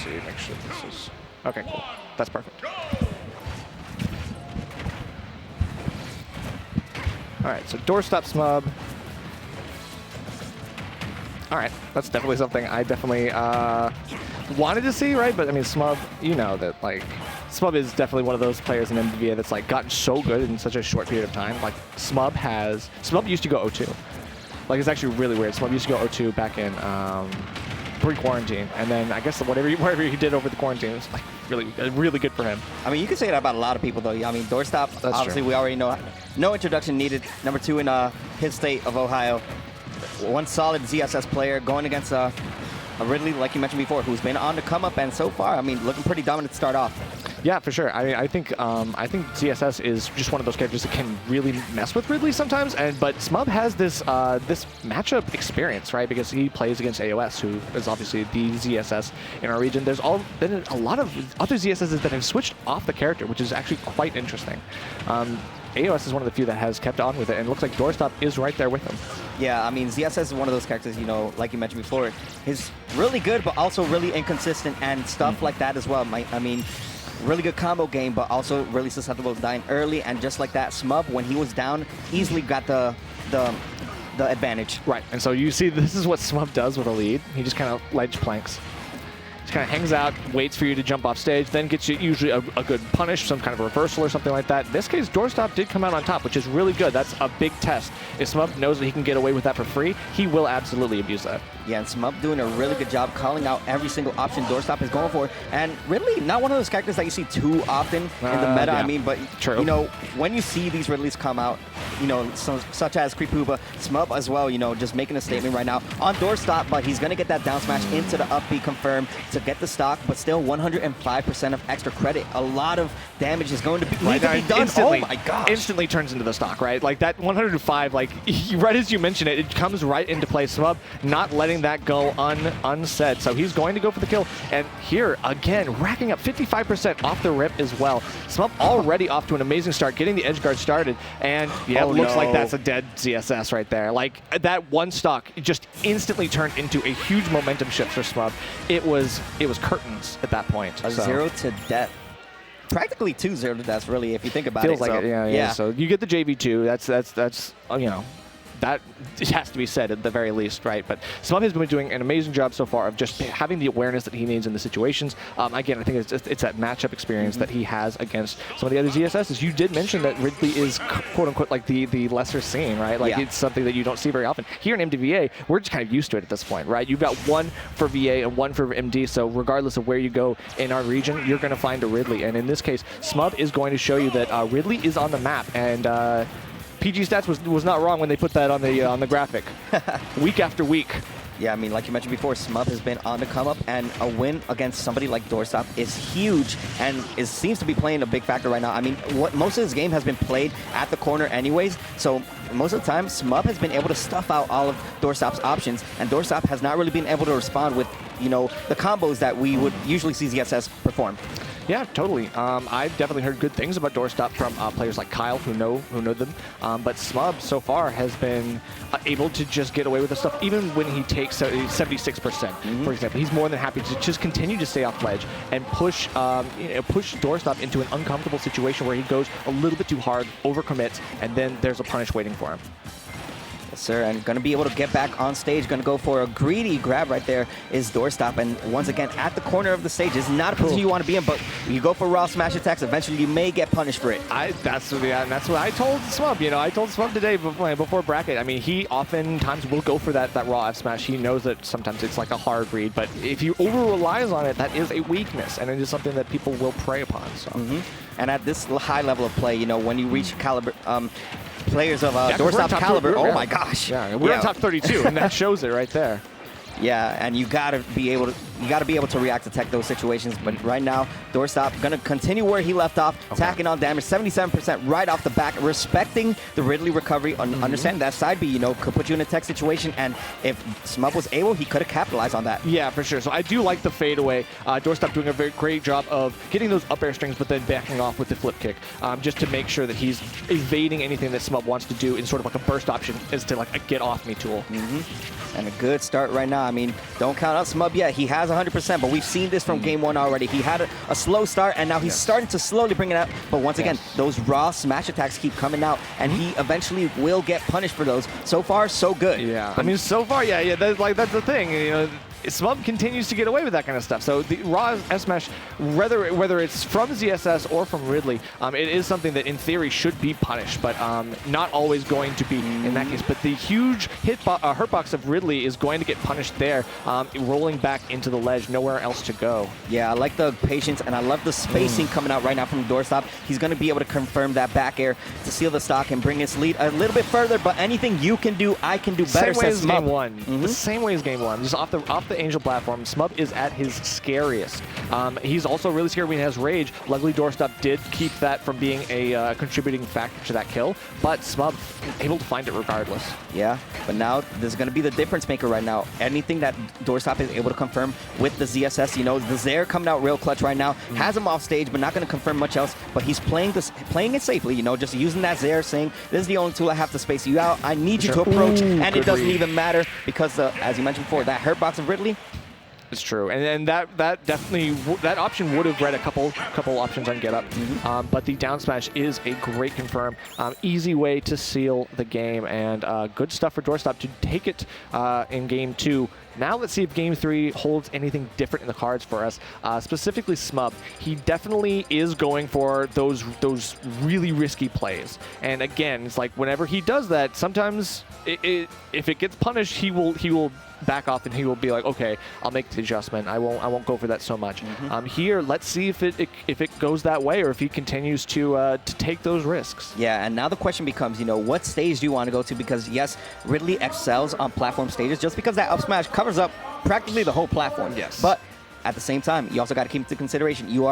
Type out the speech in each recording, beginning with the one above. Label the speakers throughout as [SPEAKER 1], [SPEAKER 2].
[SPEAKER 1] see. Make sure this is... Okay, cool. That's perfect. All right, so Doorstop smub. All right, that's definitely something I definitely wanted to see, right? But I mean, smub, you know that like smub is definitely one of those players in MVA that's like gotten so good in such a short period of time. Like smub used to go 0-2. Like it's actually really weird. Smub used to go 0-2 back in pre-quarantine, and then I guess whatever he did over the quarantine was like really good for him.
[SPEAKER 2] I mean, you can say that about a lot of people though. I mean, Doorstop,
[SPEAKER 1] that's
[SPEAKER 2] obviously
[SPEAKER 1] true.
[SPEAKER 2] We already know, no introduction needed. Number 2 in his state of Ohio. One solid ZSS player going against a Ridley, like you mentioned before, who's been on the come up, and so far, I mean, looking pretty dominant to start off.
[SPEAKER 1] Yeah, for sure. I mean, I think ZSS is just one of those characters that can really mess with Ridley sometimes. But Smub has this this matchup experience, right? Because he plays against AOS, who is obviously the ZSS in our region. There's been a lot of other ZSSs that have switched off the character, which is actually quite interesting. AOS is one of the few that has kept on with it, and it looks like Doorstop is right there with him.
[SPEAKER 2] Yeah, I mean, ZSS is one of those characters, you know, like you mentioned before, is really good, but also really inconsistent and stuff like that as well. I mean, really good combo game, but also really susceptible to dying early, and just like that, Smub, when he was down, easily got the advantage.
[SPEAKER 1] Right, and so you see this is what Smub does with a lead. He just kind of ledge planks. Just kind of hangs out, waits for you to jump off stage, then gets you usually a good punish, some kind of reversal or something like that. In this case, Doorstop did come out on top, which is really good. That's a big test. If Smub knows that he can get away with that for free, he will absolutely abuse that.
[SPEAKER 2] Yeah, and Smub doing a really good job calling out every single option Doorstop is going for. And really, not one of those characters that you see too often in the meta,
[SPEAKER 1] yeah.
[SPEAKER 2] I mean, but,
[SPEAKER 1] True.
[SPEAKER 2] you know, when you see these Ridleys come out, you know, such as Creepuba, Smub as well, you know, just making a statement right now on Doorstop, but he's going to get that down smash into the up B confirm to get the stock, but still 105% of extra credit. A lot of damage is going to be, need to be done.
[SPEAKER 1] Instantly,
[SPEAKER 2] oh my gosh.
[SPEAKER 1] Instantly turns into the stock, right? Like that 105, like right as you mention it, it comes right into play. Smub not letting that go unsaid. So he's going to go for the kill. And here, again, racking up 55% off the rip as well. Smub already off to an amazing start, getting the edge guard started. And yeah, it looks like that's a dead ZSS right there. Like that one stock just instantly turned into a huge momentum shift for Smub. It was curtains at that point.
[SPEAKER 2] A 0 to death. Practically 2 0 to deaths, really, if you think about
[SPEAKER 1] Feels
[SPEAKER 2] it.
[SPEAKER 1] like it, yeah. So you get the JV2. That's you know, that has to be said at the very least, right? But Smub has been doing an amazing job so far of just having the awareness that he needs in the situations. Again, I think it's that matchup experience that he has against some of the other ZSSs. You did mention that Ridley is quote unquote like the lesser seen, right? Like it's something that you don't see very often. Here in MDVA, we're just kind of used to it at this point, right? You've got one for VA and one for MD, so regardless of where you go in our region, you're going to find a Ridley. And in this case, Smub is going to show you that Ridley is on the map, and PG Stats was not wrong when they put that on the graphic. Week after week.
[SPEAKER 2] Yeah, I mean, like you mentioned before, Smub has been on the come up, and a win against somebody like Doorstop is huge, and seems to be playing a big factor right now. I mean, most of this game has been played at the corner anyways, so most of the time, Smub has been able to stuff out all of Doorstop's options, and Doorstop has not really been able to respond with, you know, the combos that we would usually see ZSS perform.
[SPEAKER 1] Yeah, totally. I've definitely heard good things about Doorstop from players like Kyle who know them. But Smub so far has been able to just get away with the stuff, even when he takes 76%. For example, he's more than happy to just continue to stay off ledge and push Doorstop into an uncomfortable situation where he goes a little bit too hard, overcommits, and then there's a punish waiting for him.
[SPEAKER 2] Sir, and going to be able to get back on stage, going to go for a greedy grab right there is Doorstop, and once again at the corner of the stage is not a position you want to be in, but you go for raw smash attacks, eventually you may get punished for it.
[SPEAKER 1] That's what I told Smub. You know, I told Smub today before bracket. I mean, he oftentimes will go for that raw F smash. He knows that sometimes it's like a hard read, but if you over relies on it, that is a weakness, and it is something that people will prey upon. So.
[SPEAKER 2] And at this high level of play, you know, when you reach caliber. Players of Doorstop caliber, oh my gosh!
[SPEAKER 1] Yeah, we're in top 32, and that shows it right there.
[SPEAKER 2] Yeah, and you gotta be able to react to tech those situations. But right now, Doorstop gonna continue where he left off, tacking on damage, 77% right off the back, respecting the Ridley recovery, understanding that side B, you know, could put you in a tech situation, and if Smub was able, he could have capitalized on that.
[SPEAKER 1] Yeah, for sure. So I do like the fadeaway. Doorstop doing a very great job of getting those up air strings, but then backing off with the flip kick, just to make sure that he's evading anything that Smub wants to do in sort of like a burst option, is to like a get off me tool.
[SPEAKER 2] And a good start right now. I mean, don't count out Smub yet. He has has 100%, but we've seen this from game 1 already. He had a slow start, and now he's starting to slowly bring it up. But once again, those raw smash attacks keep coming out, and he eventually will get punished for those. So far, so good.
[SPEAKER 1] Yeah, I mean, so far, yeah, that's the thing. You know, Smub continues to get away with that kind of stuff. So the raw S-Smash, whether it's from ZSS or from Ridley, it is something that in theory should be punished, but not always going to be in that case. But the huge hurtbox of Ridley is going to get punished there, rolling back into the ledge, nowhere else to go.
[SPEAKER 2] Yeah, I like the patience, and I love the spacing coming out right now from Doorstop. He's going to be able to confirm that back air to seal the stock and bring his lead a little bit further, but anything you can do, I can do better,
[SPEAKER 1] Same way as
[SPEAKER 2] says Smub.
[SPEAKER 1] game 1. The same way as game 1. Just off the Angel platform, Smub is at his scariest. He's also really scary when he has Rage. Luckily, Doorstop did keep that from being a contributing factor to that kill, but Smub able to find it regardless.
[SPEAKER 2] Yeah, but now this is going to be the difference maker right now. Anything that Doorstop is able to confirm with the ZSS, you know, the Zaire coming out real clutch right now, has him off stage, but not going to confirm much else, but he's playing it safely, you know, just using that Zaire, saying, this is the only tool I have to space you out. I need you to approach, and it doesn't even matter because, as you mentioned before, that hurtbox of Ridley,
[SPEAKER 1] it's true, and that definitely that option would have read a couple options on get up, but the down smash is a great confirm, easy way to seal the game, and good stuff for Doorstop to take it in game 2. Now let's see if game 3 holds anything different in the cards for us. Specifically Smub, he definitely is going for those really risky plays, and again, it's like whenever he does that, sometimes if it gets punished, he will back off and he will be like, okay, I'll make the adjustment. I won't go for that so much. Here, let's see if it goes that way or if he continues to take those risks.
[SPEAKER 2] Yeah, and now the question becomes, you know, what stage do you want to go to? Because yes, Ridley excels on platform stages just because that up smash covers up practically the whole platform.
[SPEAKER 1] Yes.
[SPEAKER 2] But at the same time, you also got to keep into consideration you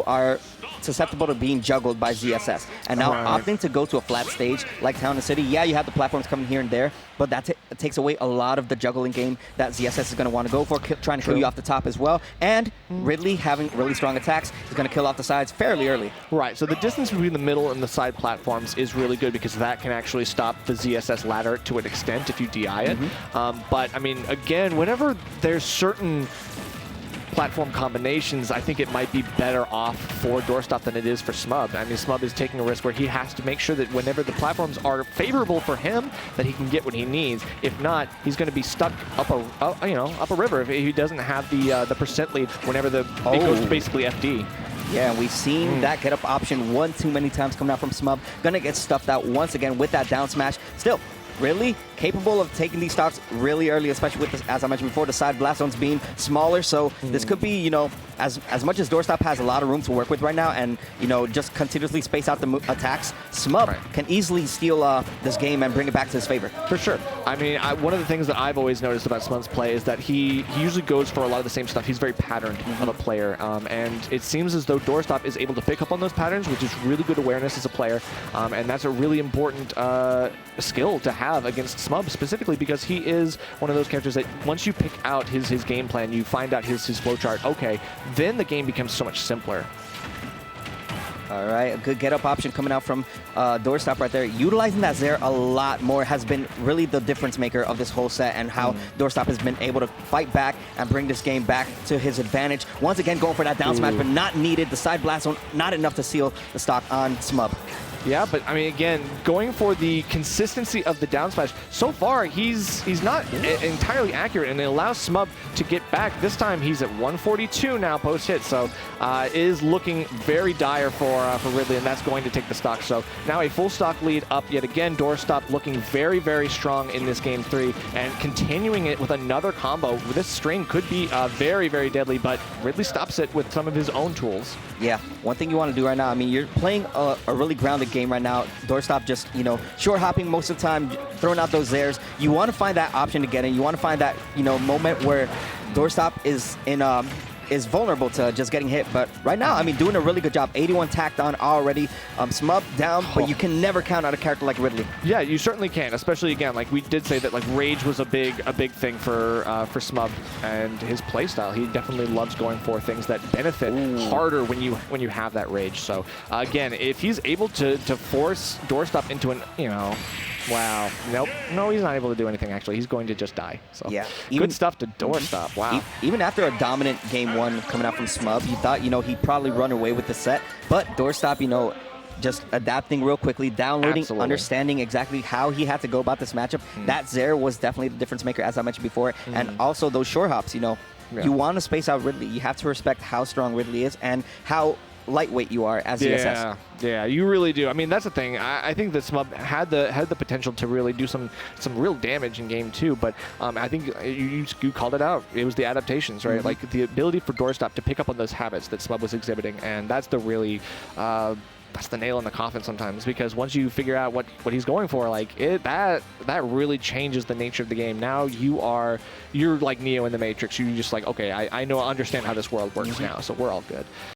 [SPEAKER 2] are susceptible to being juggled by ZSS. And now opting to go to a flat stage like Town and City, yeah, you have the platforms coming here and there, but that takes away a lot of the juggling game that ZSS is going to want to go for, trying to kill you off the top as well. And Ridley having really strong attacks is going to kill off the sides fairly early.
[SPEAKER 1] Right, so the distance between the middle and the side platforms is really good because that can actually stop the ZSS ladder to an extent if you DI it. But, I mean, again, whenever there's certain platform combinations, I think it might be better off for Doorstop than it is for Smub. I mean, Smub is taking a risk where he has to make sure that whenever the platforms are favorable for him, that he can get what he needs. If not, he's going to be stuck up a river if he doesn't have the percent lead whenever it goes to basically FD.
[SPEAKER 2] Yeah, and we've seen that get up option one too many times coming out from Smub. Gonna get stuffed out once again with that down smash. Still, Ridley capable of taking these stocks really early, especially with, as I mentioned before, the side blast zones being smaller. So this could be, you know, as much as Doorstop has a lot of room to work with right now and, you know, just continuously space out the attacks, Smub can easily steal this game and bring it back to his favor.
[SPEAKER 1] For sure. I mean, one of the things that I've always noticed about Smub's play is that he usually goes for a lot of the same stuff. He's very patterned of a player, and it seems as though Doorstop is able to pick up on those patterns, which is really good awareness as a player, and that's a really important skill to have against Smub specifically because he is one of those characters that once you pick out his game plan, you find out his flowchart, okay, then the game becomes so much simpler.
[SPEAKER 2] All right, a good get-up option coming out from Doorstop right there. Utilizing that Zaire a lot more has been really the difference maker of this whole set and how Doorstop has been able to fight back and bring this game back to his advantage. Once again, going for that down smash, but not needed. The side blast zone, not enough to seal the stock on Smub.
[SPEAKER 1] Yeah, but I mean, again, going for the consistency of the down smash. So far, he's not entirely accurate, and it allows Smub to get back. This time, he's at 142 now post hit, so it is looking very dire for Ridley, and that's going to take the stock. So now a full stock lead up yet again. Doorstop looking very, very strong in this game 3, and continuing it with another combo. This string could be very, very deadly, but Ridley stops it with some of his own tools.
[SPEAKER 2] Yeah, one thing you want to do right now, I mean, you're playing a really grounded game right now. Doorstop just, you know, short hopping most of the time, throwing out those Zairs. You want to find that option to get in. You want to find that, you know, moment where Doorstop is vulnerable to just getting hit. But right now, I mean, doing a really good job. 81 tacked on already. Smub down, but you can never count out a character like Ridley.
[SPEAKER 1] Yeah, you certainly can. Especially again, like we did say that like Rage was a big thing for Smub and his playstyle. He definitely loves going for things that benefit harder when you have that Rage. So again, if he's able to force Doorstop into an Wow. Nope. No, he's not able to do anything, actually. He's going to just die. So
[SPEAKER 2] Yeah.
[SPEAKER 1] good stuff to Doorstop. Wow.
[SPEAKER 2] Even after a dominant game one coming out from smub, you thought, he'd probably run away with the set. But Doorstop, just adapting real quickly, downloading,
[SPEAKER 1] Absolutely.
[SPEAKER 2] understanding exactly how he had to go about this matchup. That Zare was definitely the difference maker, as I mentioned before. And also those short hops, you want to space out Ridley. You have to respect how strong Ridley is and how lightweight you are as ZSS.
[SPEAKER 1] Yeah, you really do. I mean, that's the thing. I think that smub had the potential to really do some real damage in game 2, but I think you called it out. It was the adaptations, right? Like the ability for Doorstop to pick up on those habits that smub was exhibiting, and that's the really that's the nail in the coffin sometimes, because once you figure out what he's going for, like that really changes the nature of the game. Now you're like Neo in the Matrix. You just like, okay, I understand how this world works now, so we're all good.